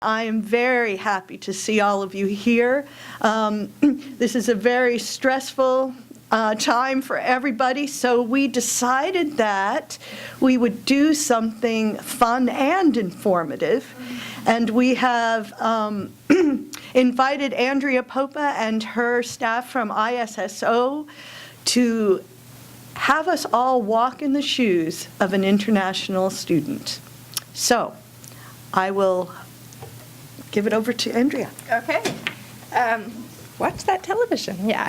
I am very happy to see all of you here. This is a very stressful time for everybody, so we decided that we would do something fun and informative, and we have invited Andrea Popa and her staff from ISSO to have us all walk in the shoes of an international student. So I will give it over to Andrea. Okay. Watch that television, yeah.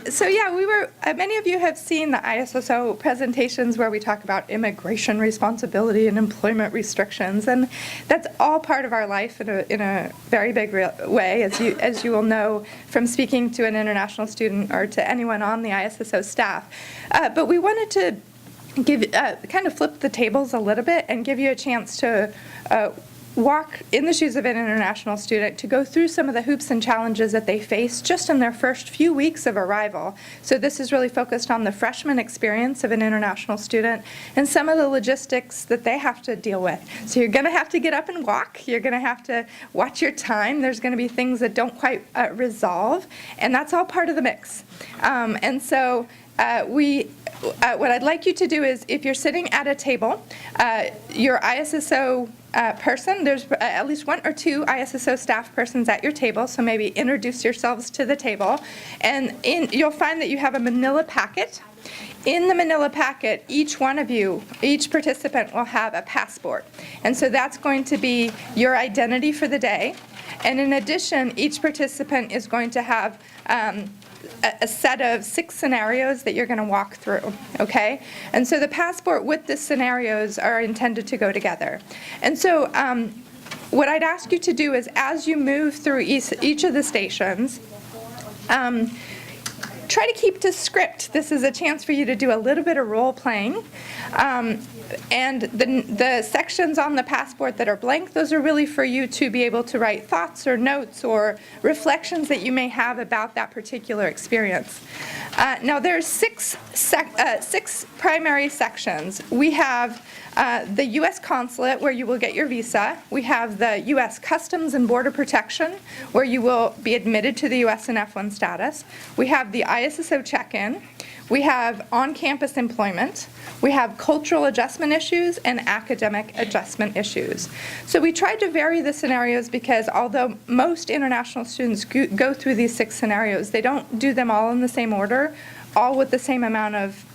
So yeah, many of you have seen the ISSO presentations where we talk about immigration responsibility and employment restrictions, and that's all part of our life in a very big way, as you will know from speaking to an international student or to anyone on the ISSO staff. But we wanted to give kind of flip the tables a little bit and give you a chance to walk in the shoes of an international student, to go through some of the hoops and challenges that they face just in their first few weeks of arrival. So this is really focused on the freshman experience of an international student and some of the logistics that they have to deal with. So you're going to have to get up and walk. You're going to have to watch your time. There's going to be things that don't quite resolve, and that's all part of the mix. And so what I'd like you to do is, if you're sitting at a table, your ISSO person, there's at least one or two ISSO staff persons at your table, so maybe introduce yourselves to the table. And you'll find that you have a manila packet. In the manila packet, each one of you, each participant will have a passport. And so that's going to be your identity for the day. And in addition, each participant is going to have a set of 6 scenarios that you're going to walk through, okay? And so the passport with the scenarios are intended to go together. And so what I'd ask you to do is, as you move through each of the stations, try to keep to script. This is a chance for you to do a little bit of role playing. And the sections on the passport that are blank, those are really for you to be able to write thoughts or notes or reflections that you may have about that particular experience. Now there's six primary sections. We have the U.S. Consulate, where you will get your visa. We have the U.S. Customs and Border Protection, where you will be admitted to the U.S. and F1 status. We have the ISSO check-in. We have on-campus employment. We have cultural adjustment issues and academic adjustment issues. So we tried to vary the scenarios because although most international students go through these 6 scenarios, they don't do them all in the same order, all with the same amount of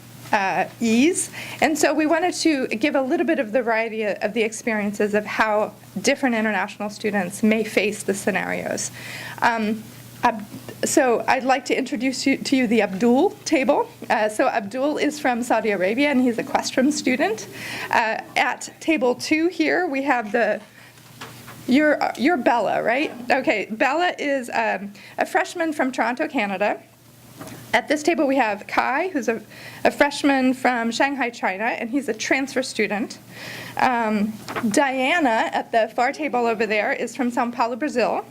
ease. And so we wanted to give a little bit of the variety of the experiences of how different international students may face the scenarios. So I'd like to introduce to you the Abdul table. So Abdul is from Saudi Arabia, and he's a Questrom student. At table 2 here, we have you're Bella, right? Okay, Bella is a freshman from Toronto, Canada. At this table we have Kai, who's a freshman from Shanghai, China, and he's a transfer student. Diana, at the far table over there, is from Sao Paulo, Brazil.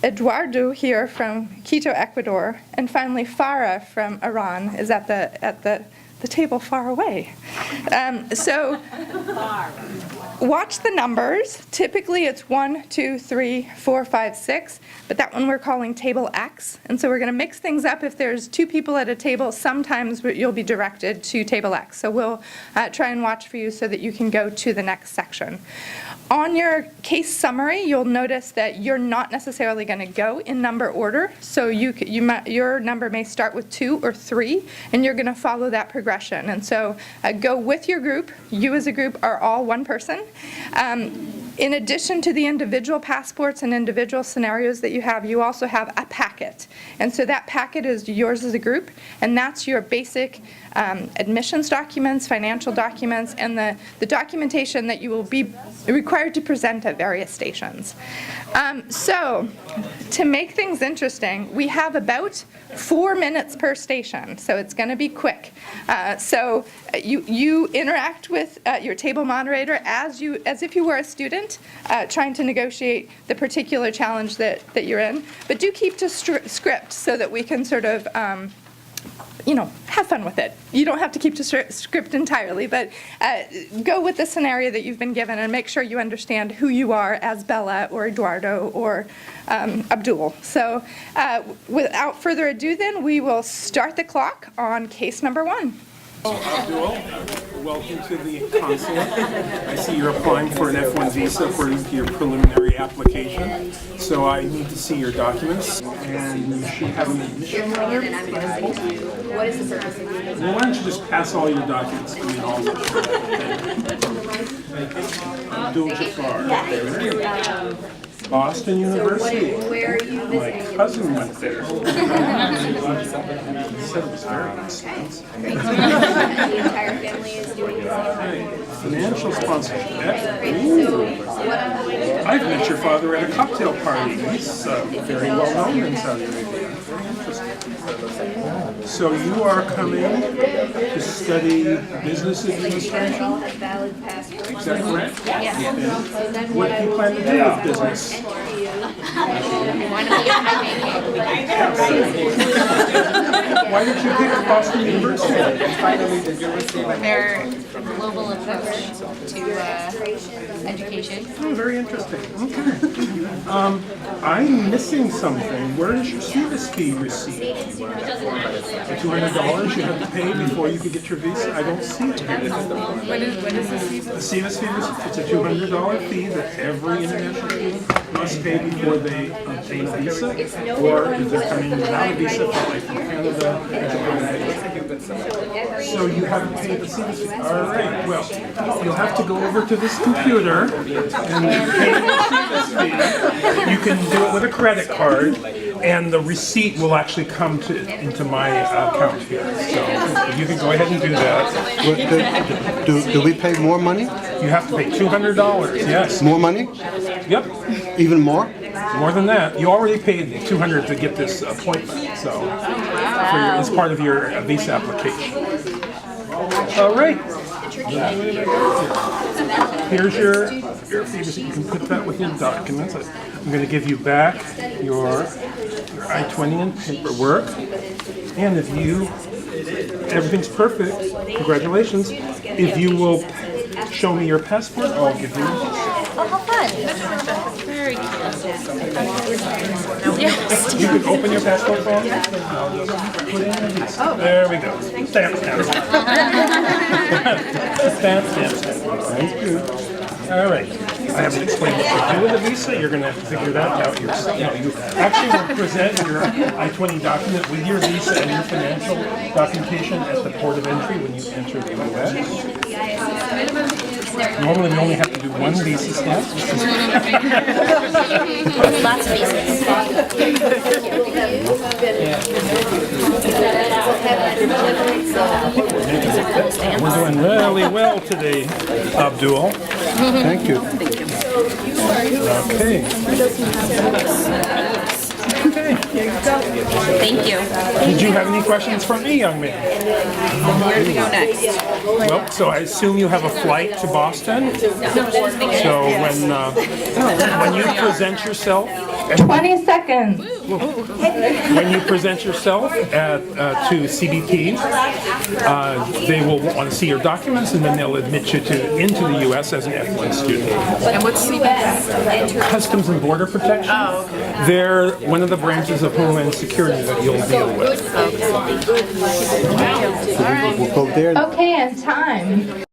Eduardo here from Quito, Ecuador, and finally Farah from Iran is at the table far away. So watch the numbers. Typically it's 1, 2, 3, 4, 5, 6, but that one we're calling table X. And so we're going to mix things up. If there's 2 people at a table, sometimes you'll be directed to table X. So we'll try and watch for you so that you can go to the next section. On your case summary, you'll notice that you're not necessarily going to go in number order. So your number may start with 2 or 3, and you're going to follow that progression. And so go with your group. You as a group are all one person. In addition to the individual passports and individual scenarios that you have, you also have a packet. And so that packet is yours as a group, and that's your basic admissions documents, financial documents, and the documentation that you will be required to present at various stations. So to make things interesting, we have about 4 minutes per station, so it's going to be quick. So you interact with your table moderator as if you were a student trying to negotiate the particular challenge that you're in, but do keep to script so that we can sort of have fun with it. You don't have to keep to script entirely, but go with the scenario that you've been given and make sure you understand who you are as Bella or Eduardo or Abdul. So without further ado then, we will start the clock on case number 1. Abdul, welcome to the consulate. I see you're applying for an F1 visa according to your preliminary application. So I need to see your documents, and you should have an admission letter. What is the purpose of the visa? Well, why don't you just pass all your documents to me, all of them. Abdul Jafar. Boston University. Where are you My visiting? cousin went there. He said it was very expensive. The entire family is doing the same. Financial sponsorship. So what I'm going to I've met your father at a cocktail party. He's very well known in Saudi Arabia. Very interesting. So you are coming to study business administration? all have valid passports. Is that correct? Yes. So then What do you plan to do with business? Why did you pick Boston University? Their global approach to education. Oh, very interesting. Okay. I'm missing something. Where is your service fee receipt? $200 you have to pay before you could get your visa? I don't see it here. What is the CIVA? The service fee receipt, it's a $200 fee that every international student must pay before they obtain a visa, or if they're coming without a visa, like from Canada. So you haven't paid the service fee. All right, well, you'll have to go over to this computer and pay the service fee. You can do it with a credit card, and the receipt will actually come into my account here. So you can go ahead and do that. Do we pay more money? You have to pay $200, yes. More money? Yep, Even more? more than that. You already paid $200 to get this appointment, so as part of your visa application. All right. Here's your fee. You can put that with your documents. I'm going to give you back your I-20 and paperwork. And if everything's perfect, congratulations. If you will show me your passport, I'll give you your visa. Oh, how fun. Very cute. You can open your passport for me. I'll just put in the visa. There we go. Stamp, stamp, stamp. Stamp, stamp, stamp. Thank you. All right. I haven't explained what to do with the visa. You're going to have to figure that out yourself. No, you actually will present your I-20 document with your visa and your financial documentation at the port of entry when you enter the U.S. Normally, we only have to do one visa step. Lots of pieces. We're doing really well today, Abdul. Thank you. Okay. Thank you. Did you have any questions for me, young man? Where do we go next? Well, so I assume you have a flight to Boston. So when you present yourself, 20 seconds. when you present yourself to CBP, they will want to see your documents, and then they'll admit you into the U.S. as an F1 student. And what's CBS? Customs and Border Protection. Oh, okay. They're one of the branches of Homeland Security that you'll deal with. We'll go there. Okay, and time.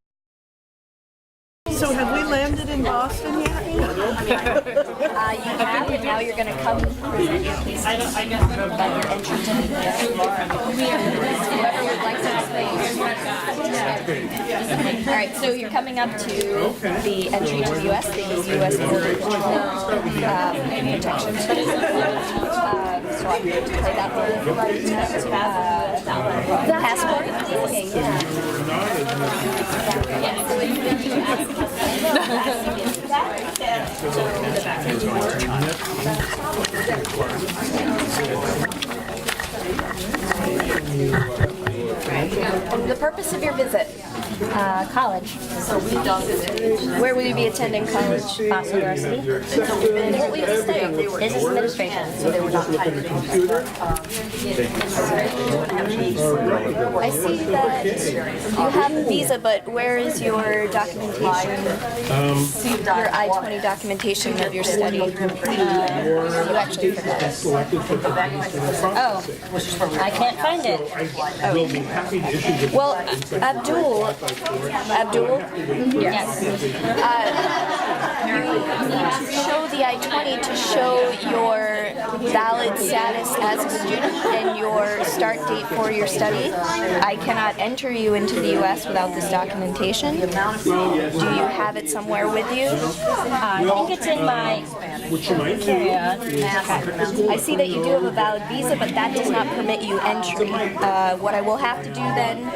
So have we landed in Boston yet? you have, and now you're going to come present your case about your entry to the U.S. Whoever would like to explain. All right, so you're coming up to the entry to the U.S. The U.S. Border Patrol protection. So I'm going to play that one. The passport? Okay, The purpose of your visit? College. Where will you be attending college? Boston University. And what will you be studying? Business administration. I see that you have a visa, but where is your documentation? Your I-20 documentation of your study. You actually forgot it. Oh, I can't find it. Well, Abdul, yes. You need to show the I-20 to show your valid status as a student and your start date for your study. I cannot enter you into the U.S. without this documentation. Do you have it somewhere with you? I think it's in my carry-on. I see that you do have a valid visa, but that does not permit you entry. What I will have to do then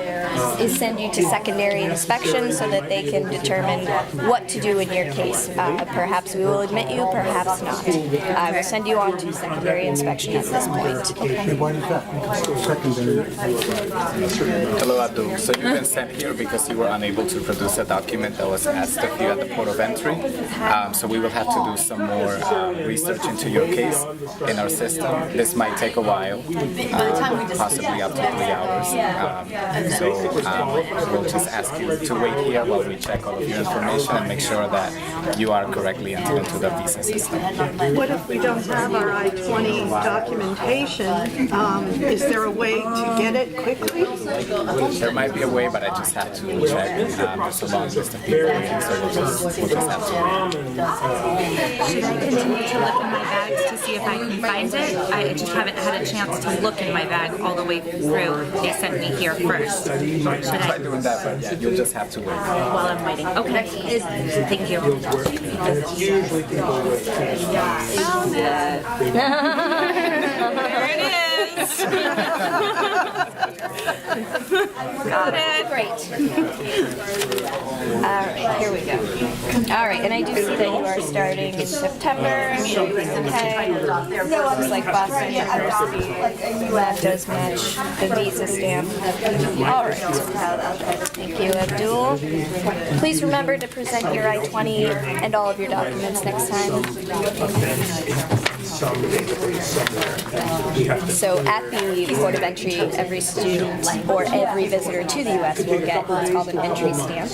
is send you to secondary inspection so that they can determine what to do in your case. Perhaps we will admit you, perhaps not. I will send you on to secondary inspection at this point. Why is that? Secondary. Hello, Abdul. So you've been sent here because you were unable to produce a document that was asked of you at the port of entry. So we will have to do some more research into your case in our system. This might take a while, possibly up to 3 hours. So we'll just ask you to wait here while we check all of your information and make sure that you are correctly entered into the visa system. What if we don't have our I-20 documentation? Is there a way to get it quickly? There might be a way, but I just have to check. There's a long list of people waiting, so we'll just have to wait. Should I continue to look in my bags to see if I can find it? I just haven't had a chance to look in my bag all the way through. They sent me here first. Should Try I? doing that, but yeah, you'll just have to wait. While I'm waiting. Okay. Thank you. Found it. There it is. Got it. Great. All right, here we go. All right, and I do see that you are starting in September. Okay. Looks like Boston University. That does match the visa stamp. All right. Thank you, Abdul. Please remember to present your I-20 and all of your documents next time. So at the Port of Entry, every student or every visitor to the U.S. will get what's called an entry stamp,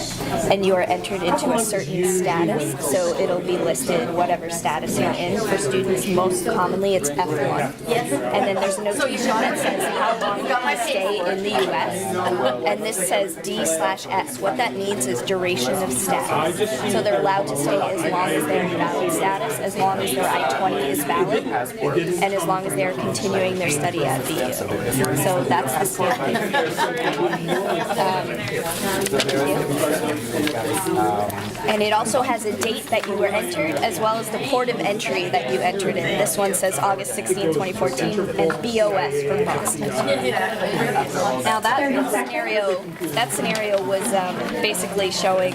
and you are entered into a certain status, so it'll be listed whatever status you're in. For students, most commonly it's F1. And then there's a notation that says how long you can stay in the U.S., and this says D/S. What that means is duration of status. So they're allowed to stay as long as they're in valid status, as long as their I-20 is valid, and as long as they're continuing their study at VU. So that's the stamp. And it also has a date that you were entered, as well as the port of entry that you entered in. This one says August 16, 2014, and BOS from Boston. Now that scenario was basically showing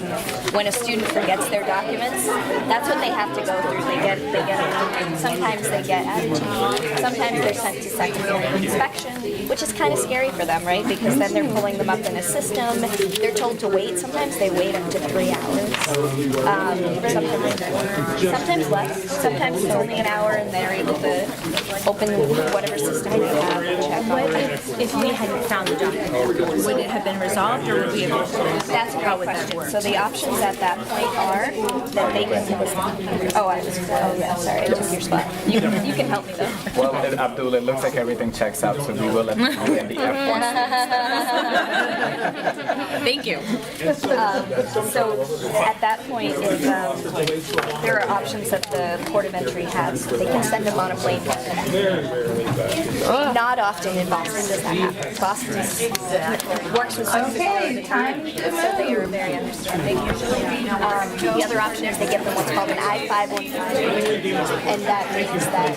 when a student forgets their documents, that's what they have to go through. Sometimes they get added to, sometimes they're sent to secondary inspection, which is kind of scary for them, right? Because then they're pulling them up in a system. They're told to wait. Sometimes they wait up to 3 hours. Sometimes less. Sometimes it's only an hour, and they're able to open whatever system they have and check. What if we hadn't found the document? Would it have been resolved, or would we have? That's a great question. So the options at that point are that they can. Oh, yeah. Sorry, I took your spot. You can help me though. Well, Abdul, it looks like everything checks out, so we will let you in the F1. Thank you. So at that point, if there are options that the port of entry has, they can send them on a plane. Not often in Boston does that happen. Boston works with students all the time, so they are very understanding. The other option is they give them what's called an I-513, and that means that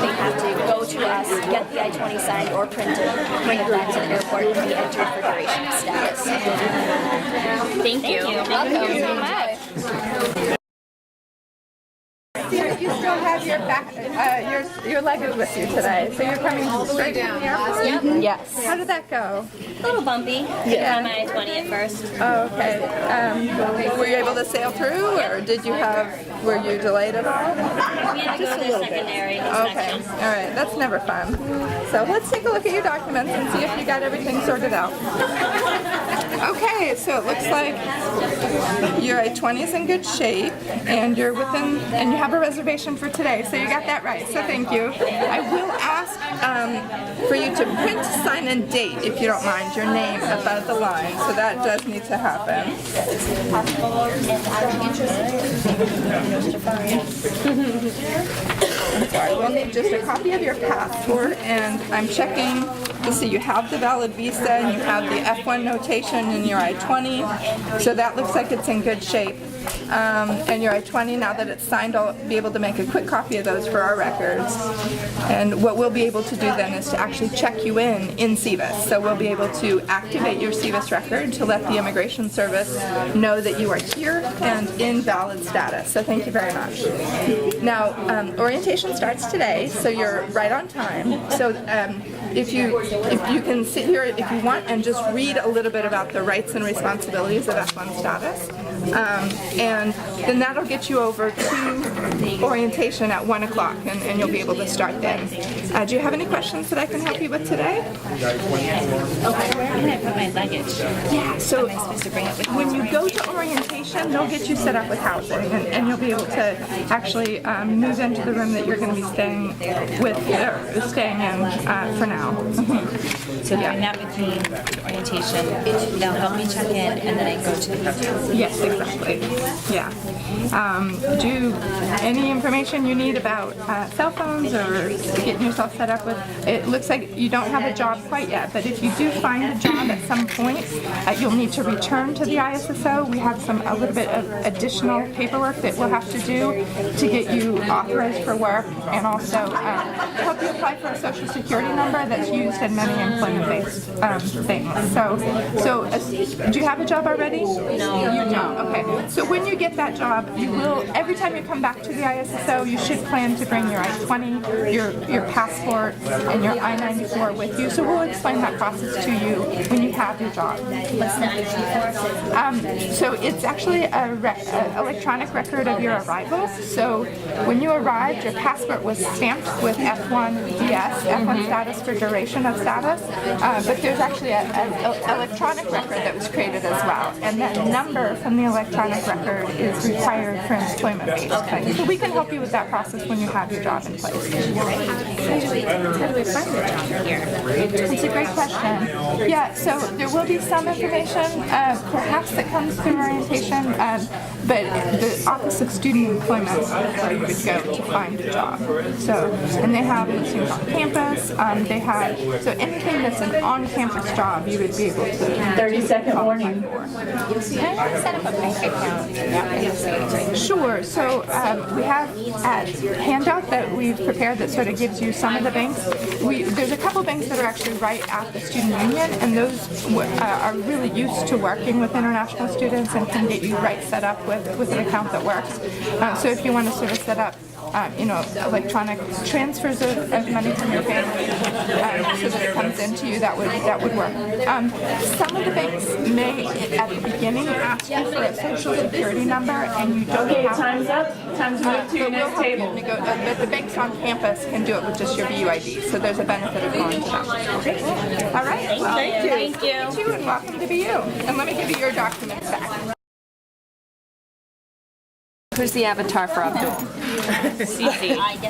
they have to go to us, get the I-20 signed or printed, bring it back to the airport, and be entered for duration of status. Thank you. Welcome. Bye. you still have your back, your luggage with you today, so you're coming straight from the airport? Yep. Yes. How did that go? A little bumpy. Yeah. On my 20 at first. Oh, okay. Were you able to sail through, or were you delayed at all? We had to go to the secondary Okay, inspection. all right, that's never fun. So let's take a look at your documents and see if you got everything sorted out. Okay, so it looks like your I-20 is in good shape, and you have a reservation for today, so you got that right, so thank you. I will ask for you to print, sign, and date, if you don't mind, your name above the line, so that does need to happen. Sorry, we'll need just a copy of your passport, and I'm checking to see you have the valid visa and you have the F1 notation in your I-20, so that looks like it's in good shape. And your I-20, now that it's signed, I'll be able to make a quick copy of those for our records. And what we'll be able to do then is to actually check you in CVIS. So we'll be able to activate your CVIS record to let the Immigration Service know that you are here and in valid status. So thank you very much. Now, orientation starts today, so you're right on time. So if you can sit here if you want and just read a little bit about the rights and responsibilities of F1 status. And then that'll get you over to orientation at 1 o'clock, and you'll be able to start then. Do you have any questions that I can help you with today? Okay, where can I put my luggage? Yeah, so Am I supposed to bring it with me? when you go to orientation, they'll get you set up with housing, and you'll be able to actually move into the room that you're going to be staying in for now. So bring that with me to orientation. They'll help me check in, and then I go to the program. Yes, exactly. Yeah. Any information you need about cell phones or getting yourself set up with? It looks like you don't have a job quite yet, but if you do find a job at some point, you'll need to return to the ISSO. We have a little bit of additional paperwork that we'll have to do to get you authorized for work, and also help you apply for a Social Security number that's used in many employment-based things. So do you have a job already? No. You don't. Okay. So when you get that job, you will, every time you come back to the ISSO, you should plan to bring your I-20, your passport, and your I-94 with you. So we'll explain that process to you when you have your job. What's the I-94? So it's actually a electronic record of your arrival. So when you arrived, your passport was stamped with F1 DS, F1 status for duration of status, but there's actually an electronic record that was created as well, and that number from the electronic record is required for employment-based claims. So we can help you with that process when you have your job in place. How do we find a job here? It's a great question. Yeah, so there will be some information, perhaps that comes through orientation, but the Office of Student Employment is where you would go to find a job. So, and they have things on campus. They have, so anything that's an on-campus job, you would be able to 30-second warning. Can I set up a bank account? Sure. So we have a handout that we've prepared that sort of gives you some of the banks. There's a couple banks that are actually right at the student union, and those are really used to working with international students and can get you right set up with an account that works. So if you want to sort of set up electronic transfers of money from your family so that it comes into you, that would work. Some of the banks may, at the beginning, ask you for a Social Security number, and you don't have. Time's up. Time to move to your next table. But the banks on campus can do it with just your BUID, so there's a benefit of going to them. All right. Well, Thank you. Thank you, and welcome to BU. And let me give you your documents back. Who's the avatar for Abdul?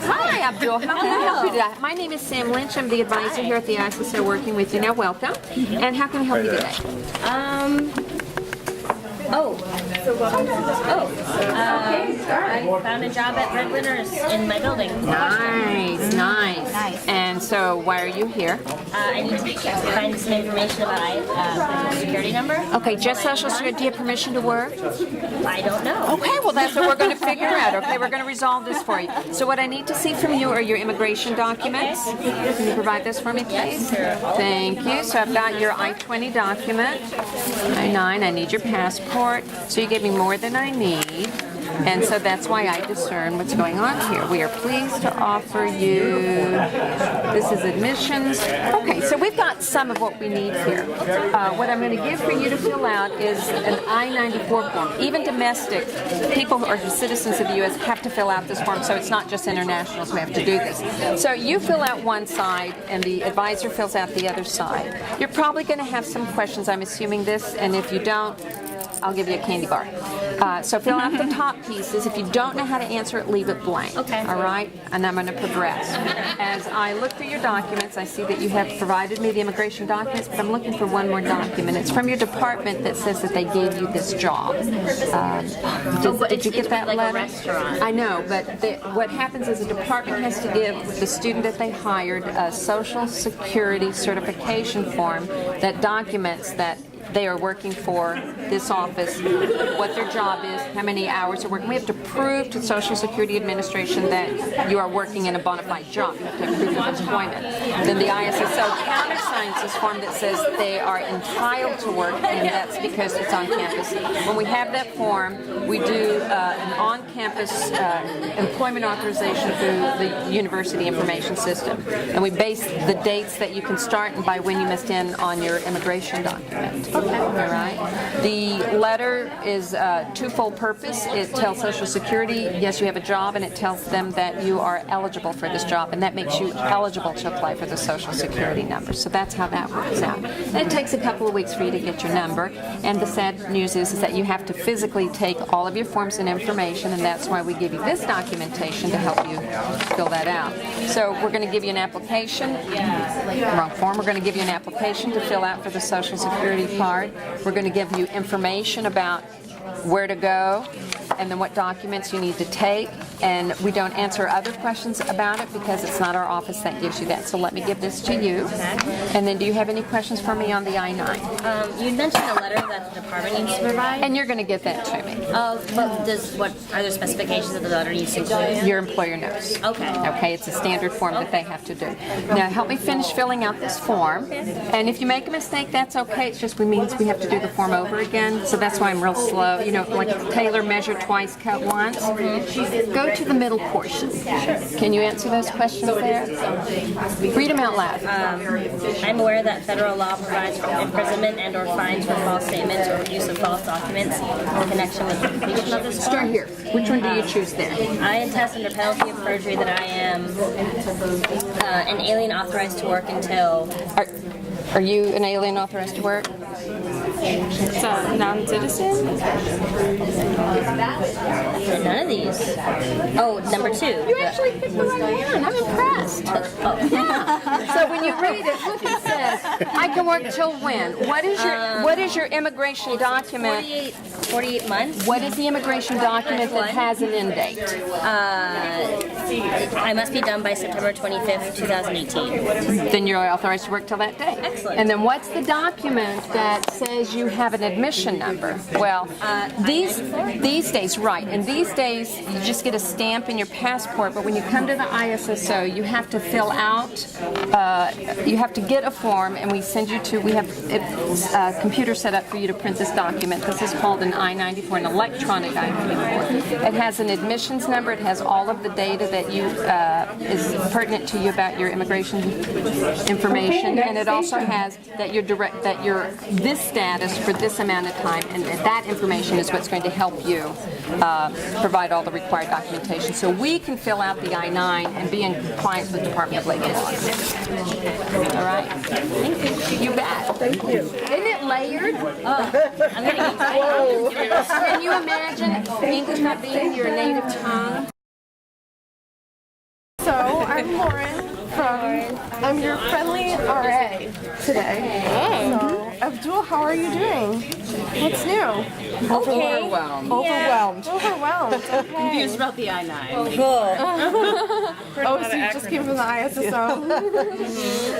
Hi, Abdul. How can I help you today? My name is Sam Lynch. I'm the advisor here at the ISSO working with you. Now, welcome. And how can I help you today? I found a job at Red Winners in my building. Nice, nice. And so, why are you here? I need to find some information about Social Security number. Okay, just Social Security. Do you have permission to work? I don't know. Okay, well, that's what we're going to figure out. Okay, we're going to resolve this for you. So what I need to see from you are your immigration documents. Can you provide this for me, please? Thank you. So I've got your I-20 document, I-9. I need your passport. So you gave me more than I need. And so that's why I discern what's going on here. We are pleased to offer you, this is admissions. Okay, so we've got some of what we need here. What I'm going to give for you to fill out is an I-94 form. Even domestic people or citizens of the U.S. have to fill out this form, so it's not just internationals who have to do this. So you fill out one side, and the advisor fills out the other side. You're probably going to have some questions, I'm assuming this, and if you don't, I'll give you a candy bar. So fill out the top pieces. If you don't know how to answer it, leave it blank. Okay. All right? And I'm going to progress. As I look through your documents, I see that you have provided me the immigration documents, but I'm looking for one more document. It's from your department that says that they gave you this job. Did you get that like letter? a restaurant. I know, but what happens is the department has to give the student that they hired a Social Security certification form that documents that they are working for this office, what their job is, how many hours they're working. We have to prove to the Social Security Administration that you are working in a bona fide job. You have to have proof of employment. Then the ISSO countersigns this form that says they are entitled to work, and that's because it's on campus. When we have that form, we do an on-campus employment authorization through the university information system. And we base the dates that you can start and by when you must end on your immigration document. All right. The letter is twofold purpose. It tells Social Security, yes, you have a job, and it tells them that you are eligible for this job, and that makes you eligible to apply for the Social Security number. So that's how that works out. And it takes a couple of weeks for you to get your number, and the sad news is that you have to physically take all of your forms and information, and that's why we give you this documentation to help you fill that out. So we're going to give you an application. Wrong form. We're going to give you an application to fill out for the Social Security card. We're going to give you information about where to go and then what documents you need to take. And we don't answer other questions about it because it's not our office that gives you that. So let me give this to you. And then do you have any questions for me on the I-9? You mentioned a letter that the department needs to provide. And you're going to get that to me. Oh, but are there specifications that the letter needs to include? Your employer knows. Okay. Okay, it's a standard form that they have to do. Now help me finish filling out this form. And if you make a mistake, that's okay. It just means we have to do the form over again. So that's why I'm real slow. You know, like tailor, measure twice, cut once. Go to the middle portion. Can you answer those questions there? Read them out loud. I'm aware that federal law provides for imprisonment and/or fines for false statements or use of false documents in connection with the completion of this form. Start here. Which one do you choose there? I attest under penalty of perjury that I am an alien authorized to work until... Are you an alien authorized to work? So, non-citizen? None of these. Oh, number 2. You actually picked the right one. I'm impressed. Yeah. So when you read it, look, it says, I can work till when? What is your immigration document? 48 months. What is the immigration document that has an end date? I must be done by September 25th, 2018. Then you're authorized to work till that day. Excellent. And then what's the document that says you have an admission number? Well, these days, right, and these days you just get a stamp in your passport, but when you come to the ISSO, you have to fill out, you have to get a form, and we send you to, we have a computer set up for you to print this document. This is called an I-94, an electronic I-94. It has an admissions number, it has all of the data that you is pertinent to you about your immigration information, and it also has that you're this status for this amount of time, and that information is what's going to help you provide all the required documentation. So we can fill out the I-9 and be in compliance with the Department of Labor laws. All right? Thank you. You bet. Thank you. Isn't it layered? I'm going to get Can you imagine English not being your native tongue? So, I'm Lauren I'm your friendly RA today. So, Abdul, how are you doing? What's new? Overwhelmed. Overwhelmed. Okay. Confused about the I-9. Oh, so you just came from the ISSO?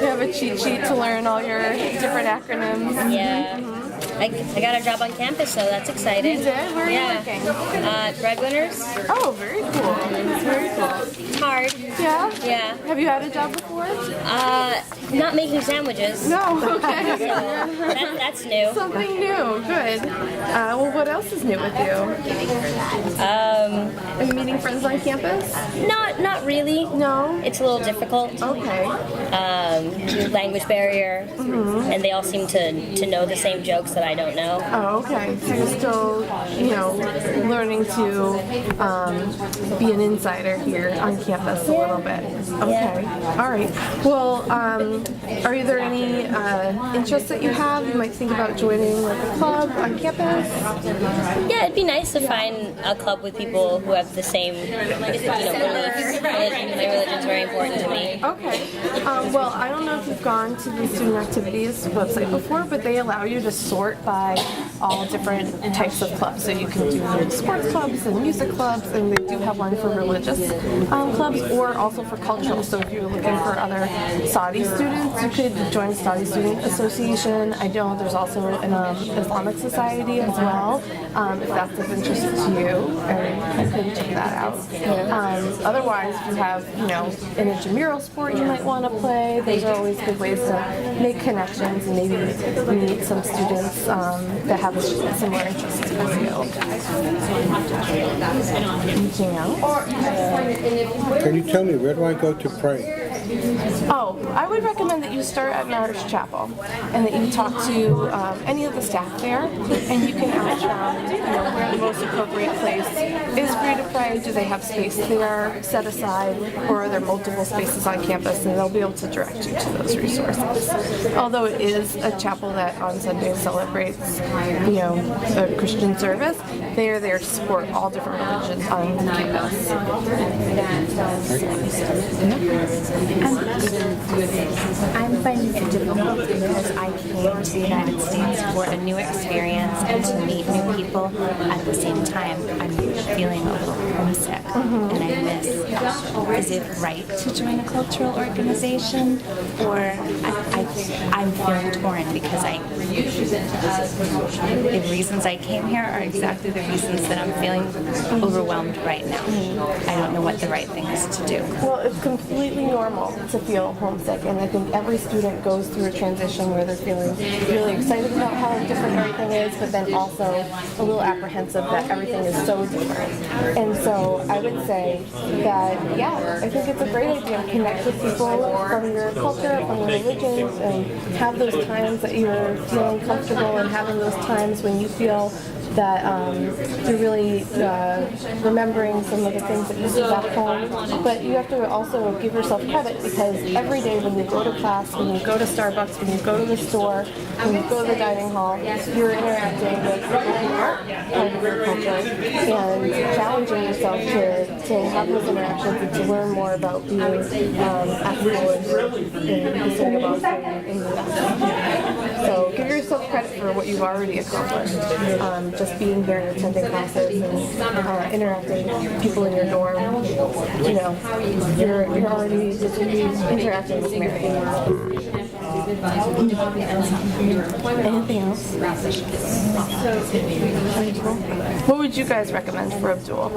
You have a cheat sheet to learn all your different acronyms? Yeah. I got a job on campus, so that's exciting. You did? Where are you working? Breadwinners. Oh, very cool. Very cool. It's hard. hard. Yeah? Yeah. Have you had a job before? Not making sandwiches. No, okay. So that's new. Something new, good. Well, what else is new with you? Are you meeting friends on campus? Not really. No? It's a little difficult. Okay. Language barrier, and they all seem to know the same jokes that I don't know. Oh, okay. So you're still, learning to be an insider here on campus a little bit. Okay. All right. Well, are there any interests that you have? You might think about joining like a club on campus? Yeah, it'd be nice to find a club with people who have the same, beliefs. My religion's very important to me. Okay. Well, I don't know if you've gone to the Student Activities website before, but they allow you to sort by all different types of clubs. So you can do sports clubs and music clubs, and they do have one for religious clubs or also for cultural. So if you're looking for other Saudi students, you could join Saudi Student Association. I know there's also an Islamic Society as well, if that's of interest to you, and you could check that out. Otherwise, if you have, an intramural sport you might want to play, those are always good ways to make connections and maybe meet some students that have similar interests as you. Anything else? Can you tell me, where do I go to pray? Oh, I would recommend that you start at Marriage Chapel and that you talk to any of the staff there, and you can ask them, where the most appropriate place is for you to pray. Do they have space there set aside, or are there multiple spaces on campus? And they'll be able to direct you to those resources. Although it is a chapel that on Sunday celebrates, a Christian service, they are there to support all different religions on campus. I'm finding it difficult because I came to the United States for a new experience and to meet new people. At the same time, I'm feeling a little homesick, and I miss, is it right to join a cultural organization? Or I'm feeling torn because the reasons I came here are exactly the reasons that I'm feeling overwhelmed right now. I don't know what the right thing is to do. Well, it's completely normal to feel homesick, and I think every student goes through a transition where they're feeling really excited about how different everything is, but then also a little apprehensive that everything is so different. And so I would say that, I think it's a great idea to connect with people from your culture, from your religions, and have those times that you're feeling comfortable, and having those times when you feel that you're really remembering some of the things that you see back home. But you have to also give yourself credit, because every day when you go to class, when you go to Starbucks, when you go to the store, when you go to the dining hall, you're interacting with people who are part of your culture and challenging yourself to have those interactions and to learn more about being ethical and listening about in the U.S. So give yourself credit for what you've already accomplished. Just being here and attending classes and interacting with people in your dorm, you're already interacting with Mary. Anything else? What would you guys recommend for Abdul?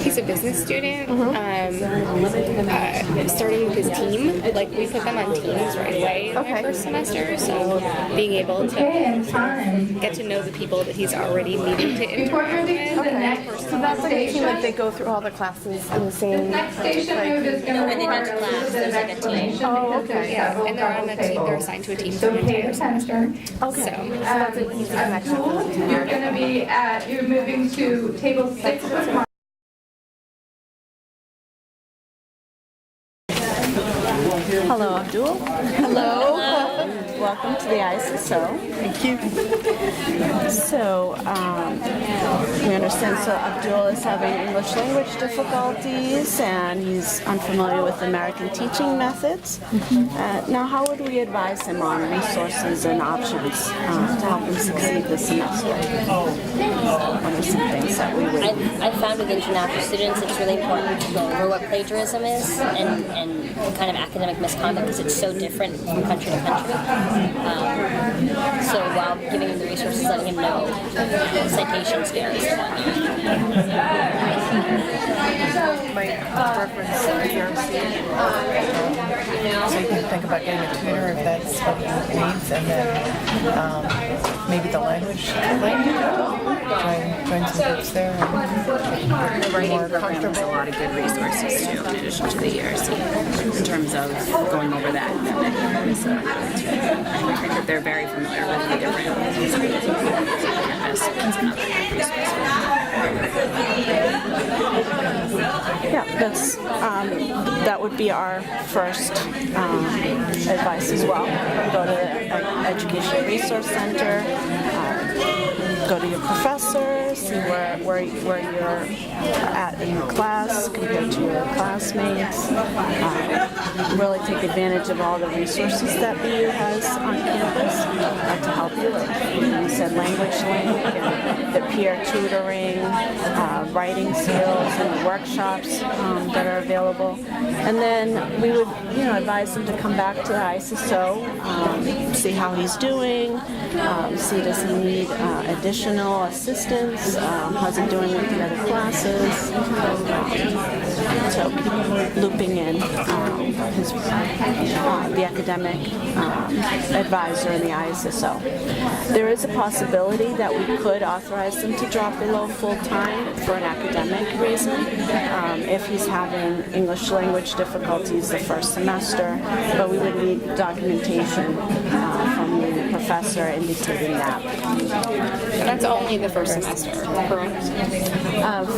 He's a business student. Starting with his team, we put them on teams right away in their first semester. So being able to get to know the people that he's already needing to interact with. Okay. So that's like a team that they go through all the classes in the same. When they go to class, there's like a team. Oh, okay. Yeah, and they're on a team. They're assigned to a team for the entire semester. Okay. So that's an easy connection. You're going to be you're moving to table 6. Hello, Abdul. Hello. Welcome to the ISSO. Thank you. So, we understand Abdul is having English language difficulties, and he's unfamiliar with American teaching methods. Now, how would we advise him on resources and options to help him succeed this semester? What are some things that we would... I found with international students it's really important to go over what plagiarism is and kind of academic misconduct, because it's so different from country to country. So while giving him the resources, letting him know citation skills and whatnot. might reference PRC. So you can think about getting a tutor if that's what he needs, and then maybe the language. Join some groups there. The writing program has a lot of good resources too, in addition to the ERC, in terms of going over that. So I think that they're very familiar with the different campus and other resources. Yeah, that would be our first advice as well. Go to the Education Resource Center, go to your professor, see where you're at in your class compared to your classmates. Really take advantage of all the resources that BU has on campus to help you. You said language link, and the peer tutoring, writing skills, and the workshops that are available. And then we would, advise them to come back to the ISSO, see how he's doing, see does he need additional assistance, how's he doing with the other classes. So keep looping in the academic advisor in the ISSO. There is a possibility that we could authorize them to drop below full-time for an academic reason, if he's having English language difficulties the first semester, but we would need documentation from the professor indicating that. That's only the first semester, correct?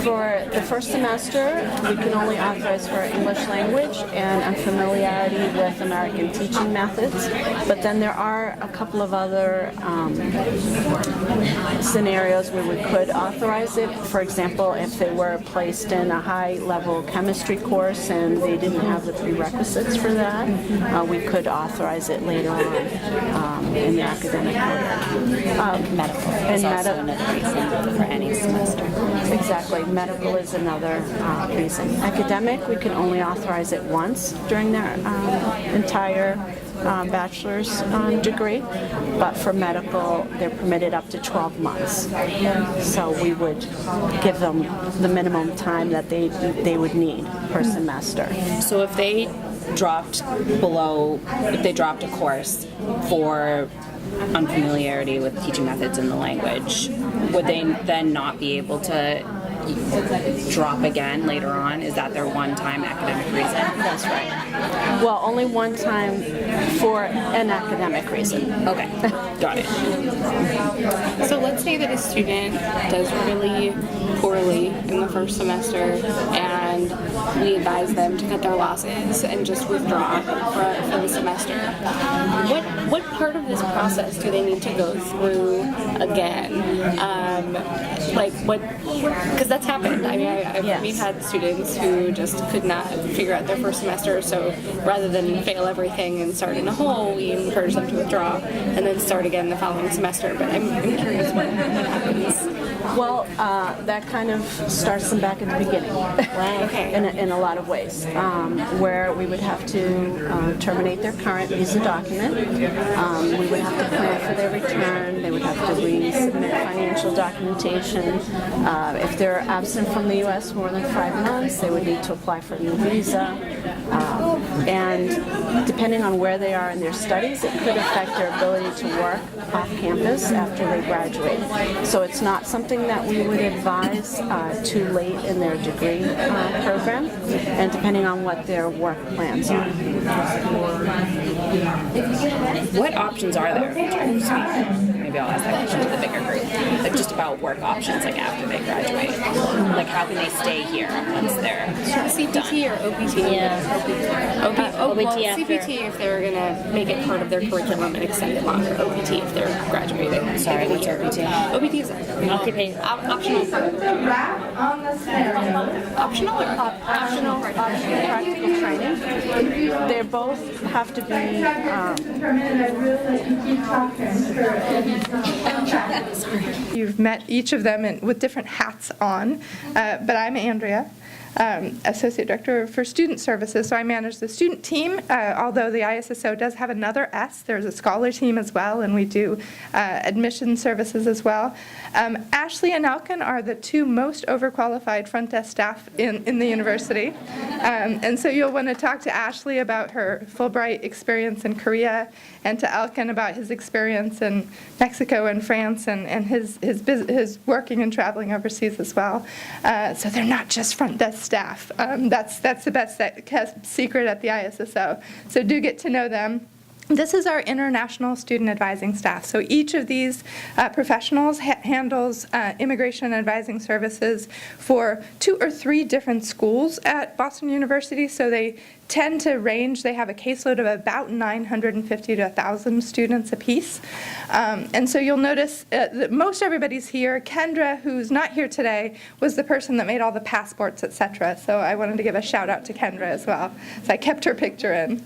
For the first semester, we can only authorize for English language and unfamiliarity with American teaching methods, but then there are a couple of other scenarios where we could authorize it. For example, if they were placed in a high-level chemistry course and they didn't have the prerequisites for that, we could authorize it later on in the academic program. Medical and is also another reason for any semester. Exactly. Medical is another reason. Academic, we can only authorize it once during their entire bachelor's degree, but for medical, they're permitted up to 12 months. So we would give them the minimum time that they would need per semester. So if they dropped a course for unfamiliarity with teaching methods in the language, would they then not be able to drop again later on? Is that their one-time academic reason? That's right. Well, only one time for an academic reason. Okay, got it. So let's say that a student does really poorly in the first semester and we advise them to cut their losses and just withdraw for the semester. What part of this process do they need to go through again? Because that's happened. I mean, we've had students who just could not figure out their first semester, so rather than fail everything and start in a hole, we encourage them to withdraw and then start again the following semester. But I'm curious what happens. Well, that kind of starts them back at the beginning. Okay. In a lot of ways, where we would have to terminate their current visa document. We would have to plan for their return. They would have to resubmit financial documentation. If they're absent from the U.S. more than 5 months, they would need to apply for a new visa. And depending on where they are in their studies, it could affect their ability to work off campus after they graduate. So it's not something that we would advise too late in their degree program, and depending on what their work plans are. What options are there in terms of, maybe I'll ask that question to the bigger group, like just about work options like after they graduate? Like how can they stay here once they're CPT or OPT? Yeah. OPT CPT if they're going to make it part of their curriculum and extend it longer. OPT if they're graduating. Sorry, what's OPT? OPT is optional. Optional or optional practical training. They both have to be. You've met each of them with different hats on, but I'm Andrea. Associate Director for Student Services, so I manage the student team, although the ISSO does have another S. There's a scholar team as well, and we do admission services as well. Ashley and Elkin are the two most overqualified front desk staff in the university. And so you'll want to talk to Ashley about her Fulbright experience in Korea, and to Elkin about his experience in Mexico and France, and his working and traveling overseas as well. So they're not just front desk staff. That's the best kept secret at the ISSO. So do get to know them. This is our international student advising staff. So each of these professionals handles immigration advising services for 2 or 3 different schools at Boston University. So they tend to range, they have a caseload of about 950 to 1,000 students apiece. And so you'll notice that most everybody's here. Kendra, who's not here today, was the person that made all the passports, etc. So I wanted to give a shout out to Kendra as well. So I kept her picture in.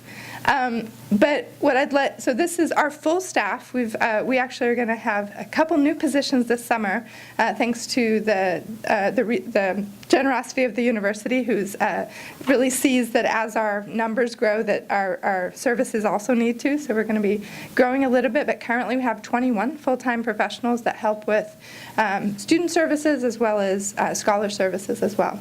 But what so this is our full staff. We actually are going to have a couple new positions this summer, thanks to the generosity of the university, who's really sees that as our numbers grow, that our services also need to. So we're going to be growing a little bit, but currently we have 21 full-time professionals that help with student services as well as scholar services as well.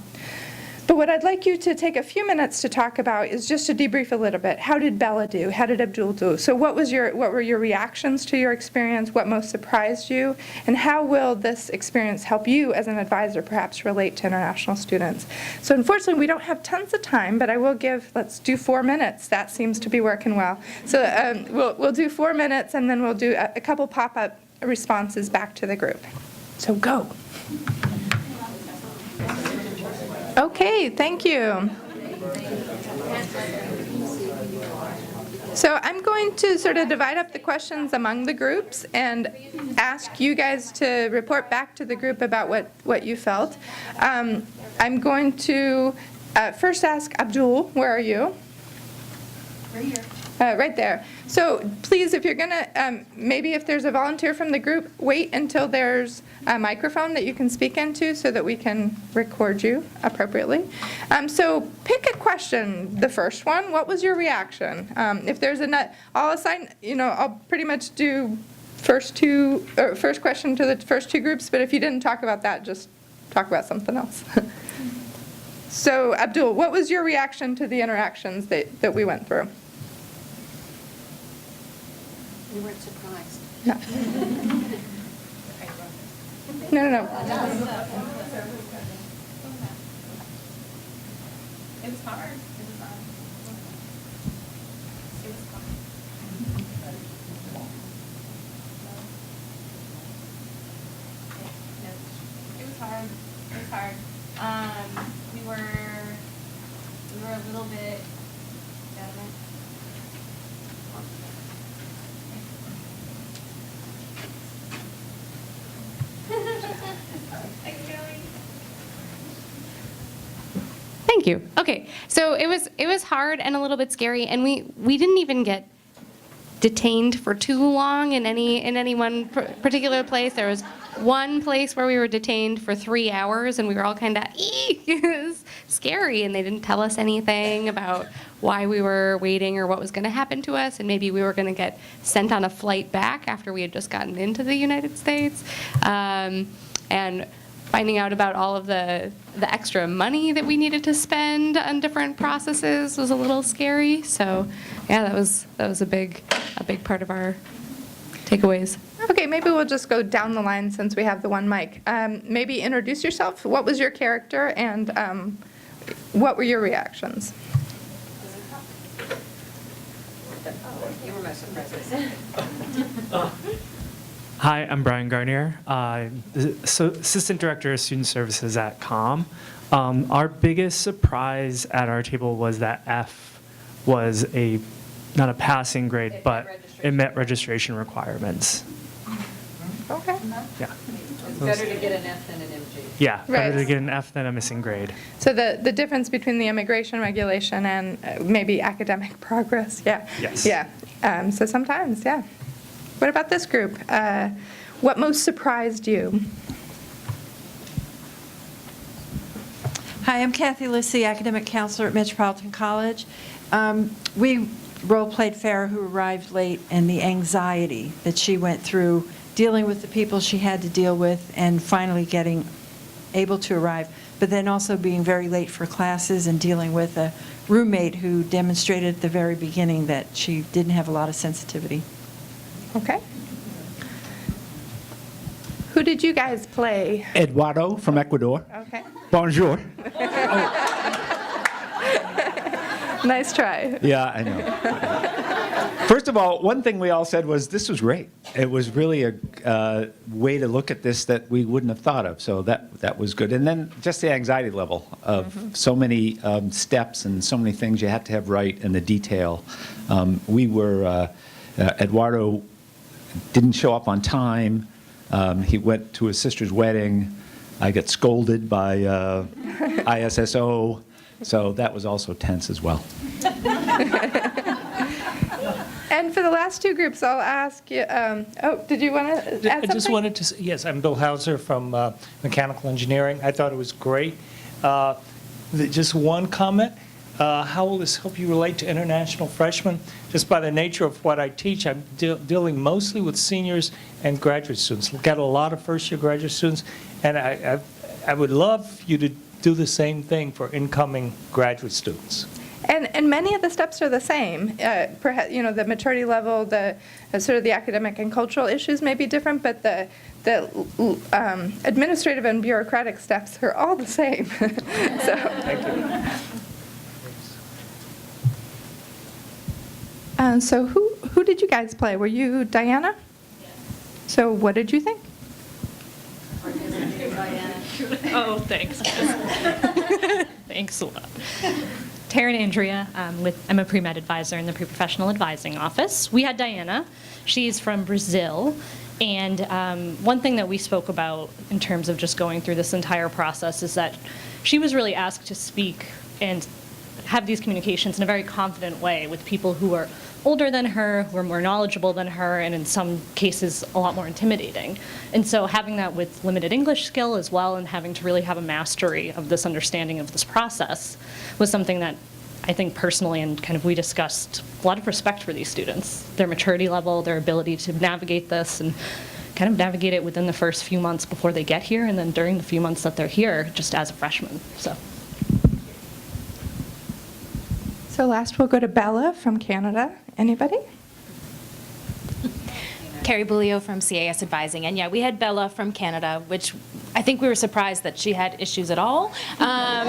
But what I'd like you to take a few minutes to talk about is just to debrief a little bit. How did Bella do? How did Abdul do? So what were your reactions to your experience? What most surprised you? And how will this experience help you as an advisor perhaps relate to international students? So unfortunately, we don't have tons of time, but I will let's do 4 minutes. That seems to be working well. So we'll do 4 minutes, and then we'll do a couple pop-up responses back to the group. So go. Okay, thank you. So I'm going to sort of divide up the questions among the groups and ask you guys to report back to the group about what you felt. I'm going to first ask Abdul, where are you? Right here. Right there. So please, if you're going to, maybe if there's a volunteer from the group, wait until there's a microphone that you can speak into so that we can record you appropriately. So pick a question, the first one. What was your reaction? If there's I'll assign, I'll pretty much do first question to the first 2 groups, but if you didn't talk about that, just talk about something else. So Abdul, what was your reaction to the interactions that we went through? You weren't surprised. No. No. It was hard. It was hard. We were a little bit. Thank you. Okay, so it was hard and a little bit scary, and we didn't even get detained for too long in any one particular place. There was one place where we were detained for 3 hours, and we were all kind of, it was scary, and they didn't tell us anything about why we were waiting or what was going to happen to us, and maybe we were going to get sent on a flight back after we had just gotten into the United States. And finding out about all of the extra money that we needed to spend on different processes was a little scary. So, yeah, that was a big part of our takeaways. Okay, maybe we'll just go down the line since we have the one mic. Maybe introduce yourself. What was your character, and what were your reactions? You were my surprise. Hi, I'm Brian Garnier, Assistant Director of Student Services at COM. Our biggest surprise at our table was that F was not a passing grade, but it met registration requirements. Okay. Yeah. It's better to get an F than an MG. Yeah, better to Right. get an F than a missing grade. So the difference between the immigration regulation and maybe academic progress, yeah. Yes. Yeah, so sometimes, yeah. What about this group? What most surprised you? Hi, I'm Kathy Lissy, academic counselor at Metropolitan College. We role-played Farah, who arrived late, and the anxiety that she went through dealing with the people she had to deal with and finally getting able to arrive, but then also being very late for classes and dealing with a roommate who demonstrated at the very beginning that she didn't have a lot of sensitivity. Okay. Who did you guys play? Eduardo from Ecuador. Okay. Bonjour. Nice try. Yeah, I know. First of all, one thing we all said was this was great. It was really a way to look at this that we wouldn't have thought of. So that was good. And then just the anxiety level of so many steps and so many things you had to have right and the detail. We were, Eduardo didn't show up on time. He went to his sister's wedding. I got scolded by ISSO. So that was also tense as well. And for the last two groups, I'll ask you, did you want to add something? I just wanted to say, yes, I'm Bill Hauser from Mechanical Engineering. I thought it was great. Just one comment. How will this help you relate to international freshmen? Just by the nature of what I teach, I'm dealing mostly with seniors and graduate students. We've got a lot of first-year graduate students, and I would love you to do the same thing for incoming graduate students. And many of the steps are the same. Perhaps, the maturity level, the sort of the academic and cultural issues may be different, but the administrative and bureaucratic steps are all the same. Thank you. So who did you guys play? Were you Diana? So what did you think? Oh, thanks. Thanks a lot. Tara and Andrea, I'm a pre-med advisor in the pre-professional advising office. We had Diana. She's from Brazil. And one thing that we spoke about in terms of just going through this entire process is that she was really asked to speak and have these communications in a very confident way with people who are older than her, who are more knowledgeable than her, and in some cases a lot more intimidating. And so having that with limited English skill as well, and having to really have a mastery of this understanding of this process was something that I think personally, and kind of we discussed a lot of respect for these students, their maturity level, their ability to navigate this and kind of navigate it within the first few months before they get here, and then during the few months that they're here, just as a freshman. So last we'll go to Bella from Canada. Anybody? Carrie Bulio from CAS Advising. And yeah, we had Bella from Canada, which I think we were surprised that she had issues at all. A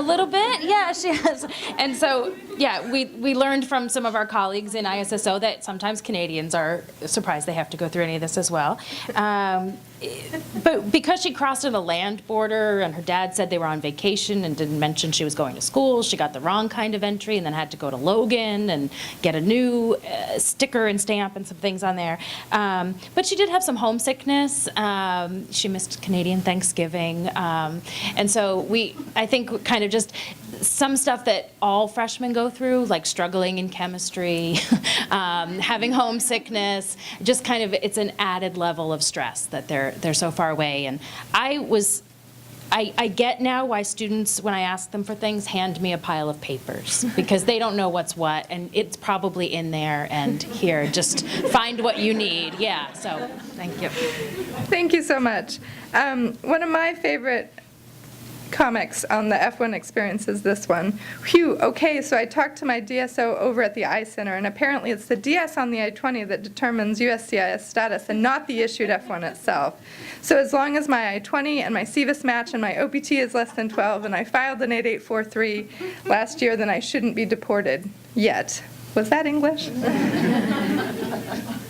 little bit, yeah, she has. And so, yeah, we learned from some of our colleagues in ISSO that sometimes Canadians are surprised they have to go through any of this as well. But because she crossed the land border and her dad said they were on vacation and didn't mention she was going to school, she got the wrong kind of entry and then had to go to Logan and get a new sticker and stamp and some things on there. But she did have some homesickness. She missed Canadian Thanksgiving. And so I think kind of just some stuff that all freshmen go through, like struggling in chemistry, having homesickness, just kind of it's an added level of stress that they're so far away. And I get now why students, when I ask them for things, hand me a pile of papers because they don't know what's what, and it's probably in there and here, just find what you need. Yeah, so thank you. Thank you so much. One of my favorite comics on the F1 experience is this one. Phew, okay, so I talked to my DSO over at the I-Center, and apparently it's the DS on the I-20 that determines USCIS status and not the issued F1 itself. So as long as my I-20 and my CVIS match and my OPT is less than 12 and I filed an 8843 last year, then I shouldn't be deported yet. Was that English?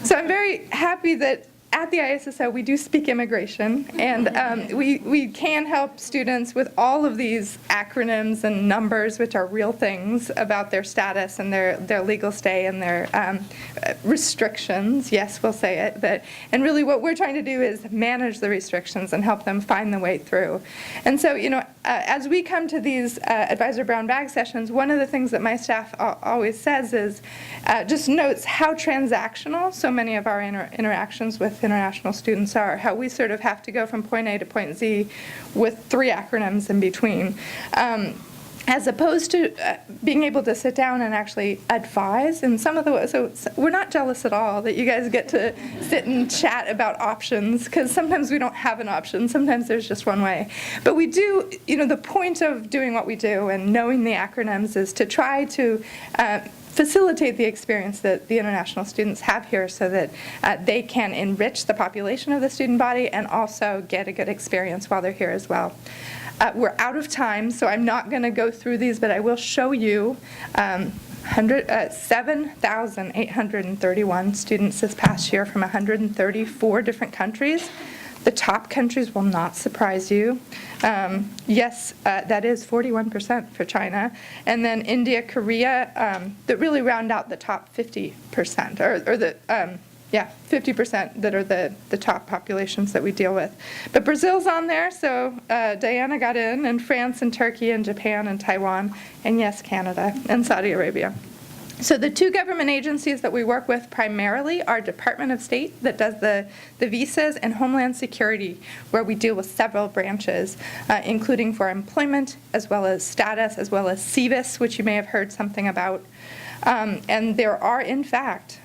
So I'm very happy that at the ISSO, we do speak immigration, and we can help students with all of these acronyms and numbers, which are real things about their status and their legal stay and their restrictions. Yes, we'll say it. And really what we're trying to do is manage the restrictions and help them find the way through. And so, as we come to these Advisor Brown Bag sessions, one of the things that my staff always says is just notes how transactional so many of our interactions with international students are, how we sort of have to go from point A to point Z with 3 acronyms in between. As opposed to being able to sit down and actually advise in some of the, so we're not jealous at all that you guys get to sit and chat about options, because sometimes we don't have an option, sometimes there's just one way. But we do, the point of doing what we do and knowing the acronyms is to try to facilitate the experience that the international students have here so that they can enrich the population of the student body and also get a good experience while they're here as well. We're out of time, so I'm not going to go through these, but I will show you 7,831 students this past year from 134 different countries. The top countries will not surprise you. Yes, that is 41% for China. And then India, Korea, that really round out the top 50%, or the 50% that are the top populations that we deal with. But Brazil's on there, so Diana got in, and France and Turkey and Japan and Taiwan, and yes, Canada and Saudi Arabia. So the 2 government agencies that we work with primarily are Department of State that does the visas, and Homeland Security, where we deal with several branches, including for employment, as well as status, as well as CVIS, which you may have heard something about. And there are, in fact,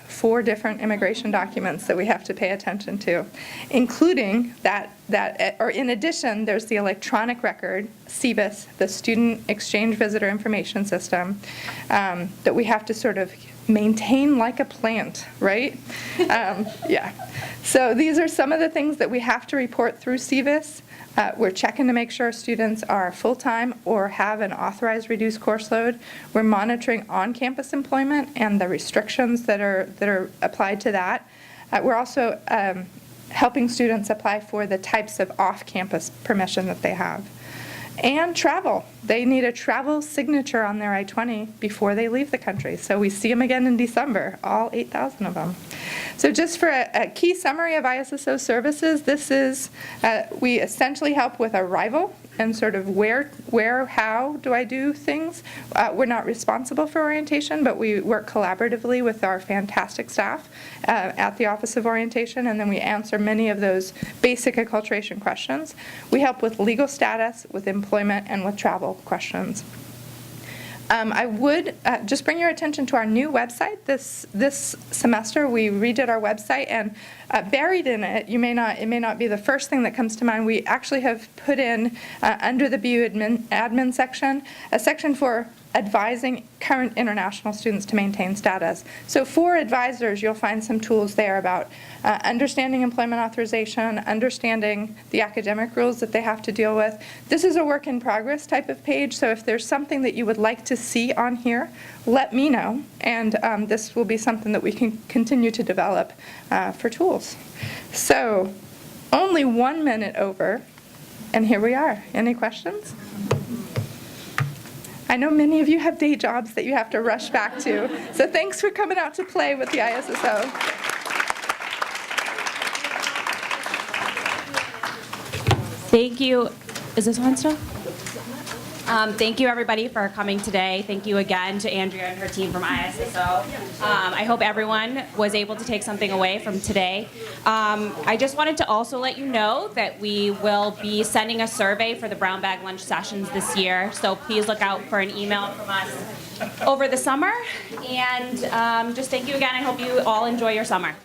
4 different immigration documents that we have to pay attention to, including or in addition, there's the electronic record, SEVIS, the Student Exchange Visitor Information System, that we have to sort of maintain like a plant, right? So these are some of the things that we have to report through SEVIS. We're checking to make sure students are full-time or have an authorized reduced course load. We're monitoring on-campus employment and the restrictions that are applied to that. We're also helping students apply for the types of off-campus permission that they have. And travel. They need a travel signature on their I-20 before they leave the country. So we see them again in December, all 8,000 of them. So just for a key summary of ISSO services, this is, we essentially help with arrival and sort of where, how do I do things. We're not responsible for orientation, but we work collaboratively with our fantastic staff at the Office of Orientation, and then we answer many of those basic acculturation questions. We help with legal status, with employment, and with travel questions. I would just bring your attention to our new website. This semester, we redid our website, and buried in it, it may not be the first thing that comes to mind. We actually have put in under the BU admin section a section for advising current international students to maintain status. So for advisors, you'll find some tools there about understanding employment authorization, understanding the academic rules that they have to deal with. This is a work in progress type of page, so if there's something that you would like to see on here, let me know, and this will be something that we can continue to develop for tools. So only 1 minute over, and here we are. Any questions? I know many of you have day jobs that you have to rush back to, so thanks for coming out to play with the ISSO. Thank you. Is this on still? Thank you, everybody, for coming today. Thank you again to Andrea and her team from ISSO. I hope everyone was able to take something away from today. I just wanted to also let you know that we will be sending a survey for the brown bag lunch sessions this year, so please look out for an email from us over the summer. And just thank you again. I hope you all enjoy your summer.